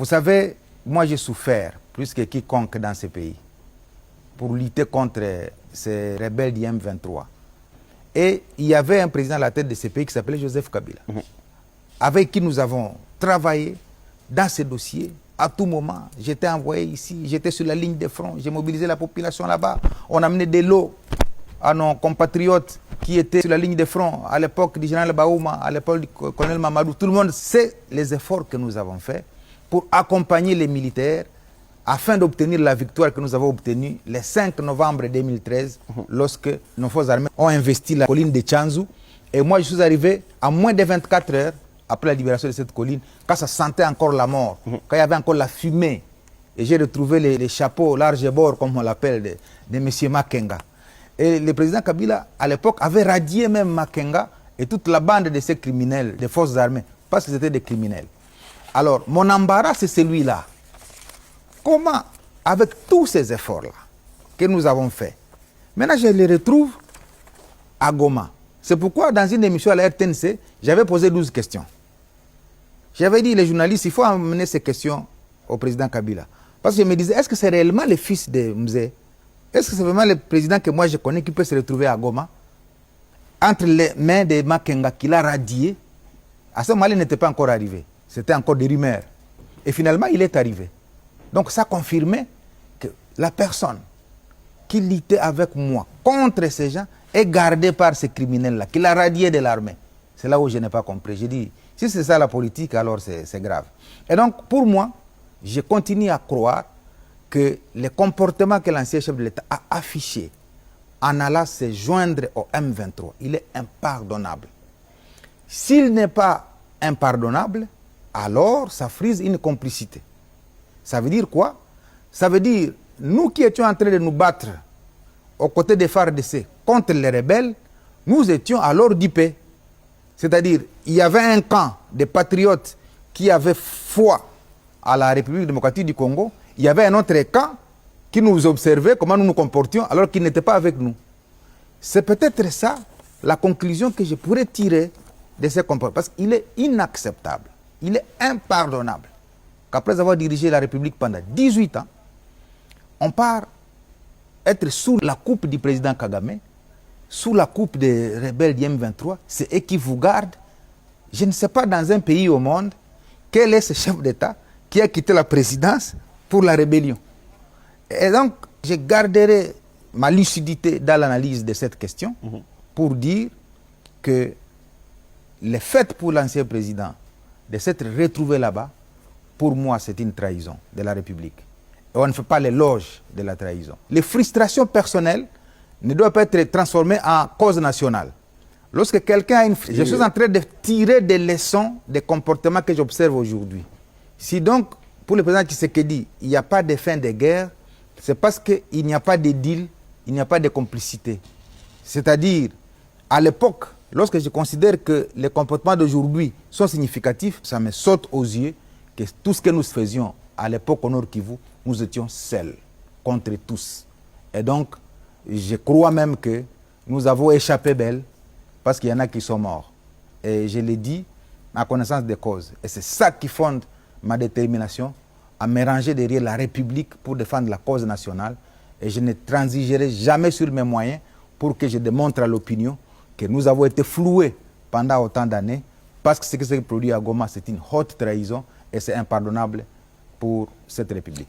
Vous savez, moi j'ai souffert plus que quiconque dans ce pays pour lutter contre ces rebelles du M23. Et il y avait un président à la tête de ce pays qui s'appelait Joseph Kabila, avec qui nous avons travaillé dans ces dossiers. À tout moment, j'étais envoyé ici, j'étais sur la ligne de front, j'ai mobilisé la population là-bas. On a amené de l'eau à nos compatriotes qui étaient sur la ligne de front à l'époque du général Baouma, à l'époque du colonel Mamadou. Tout le monde sait les efforts que nous avons faits pour accompagner les militaires afin d'obtenir la victoire que nous avons obtenue le 5 novembre 2013 lorsque nos forces armées ont investi la colline de Tchanzu. Et moi, je suis arrivé à moins de 24 heures après la libération de cette colline, quand ça sentait encore la mort, quand il y avait encore la fumée. Et j'ai retrouvé les chapeaux large bord, comme on l'appelle, de M. Makenga. Et le président Kabila, à l'époque, avait radié même Makenga et toute la bande de ces criminels, des forces armées, parce qu'ils étaient des criminels. Alors, mon embarras, c'est celui-là. Comment, avec tous ces efforts-là que nous avons faits, maintenant je les retrouve à Goma. C'est pourquoi, dans une émission à la RTNC, j'avais posé 12 questions. J'avais dit, les journalistes, il faut amener ces questions au président Kabila. Parce que je me disais, est-ce que c'est réellement le fils de Mzee? Est-ce que c'est vraiment le président que moi je connais qui peut se retrouver à Goma, entre les mains de Makenga qu'il a radié? À ce moment-là, il n'était pas encore arrivé. C'était encore des rumeurs. Et finalement, il est arrivé. Donc ça confirmait que la personne qui luttait avec moi contre ces gens est gardée par ces criminels-là, qu'il a radié de l'armée. C'est là où je n'ai pas compris. J'ai dit, si c'est ça la politique, alors c'est grave. Et donc, pour moi, je continue à croire que le comportement que l'ancien chef de l'État a affiché en allant se joindre au M23, il est impardonnable. S'il n'est pas impardonnable, alors ça frise une complicité. Ça veut dire quoi? Ça veut dire, nous qui étions en train de nous battre aux côtés des FARDC contre les rebelles, nous étions alors du paix. C'est-à-dire, il y avait un camp de patriotes qui avaient foi à la République démocratique du Congo. Il y avait un autre camp qui nous observait comment nous nous comportions alors qu'ils n'étaient pas avec nous. C'est peut-être ça la conclusion que je pourrais tirer de ces comportements. Parce qu'il est inacceptable, il est impardonnable qu'après avoir dirigé la République pendant 18 ans, on part être sous la coupe du président Kagame, sous la coupe des rebelles du M23, c'est eux qui vous gardent. Je ne sais pas dans un pays au monde quel est ce chef d'État qui a quitté la présidence pour la rébellion. Et donc, je garderai ma lucidité dans l'analyse de cette question pour dire que le fait pour l'ancien président de s'être retrouvé là-bas, pour moi, c'est une trahison de la République. Et on ne fait pas l'éloge de la trahison. Les frustrations personnelles ne doivent pas être transformées en cause nationale. Lorsque quelqu'un a une... Je suis en train de tirer des leçons des comportements que j'observe aujourd'hui. Si donc, pour le président Tshisekedi, il n'y a pas de fin de guerre, c'est parce qu'il n'y a pas de deal, il n'y a pas de complicité. C'est-à-dire, à l'époque, lorsque je considère que les comportements d'aujourd'hui sont significatifs, ça me saute aux yeux que tout ce que nous faisions à l'époque au Nord Kivu, nous étions seuls contre tous. Et donc, je crois même que nous avons échappé belle parce qu'il y en a qui sont morts. Et je l'ai dit en connaissance des causes. Et c'est ça qui fonde ma détermination à me ranger derrière la République pour défendre la cause nationale. Et je ne transigerai jamais sur mes moyens pour que je démontre à l'opinion que nous avons été floués pendant autant d'années parce que ce qui s'est produit à Goma, c'est une haute trahison et c'est impardonnable pour cette République.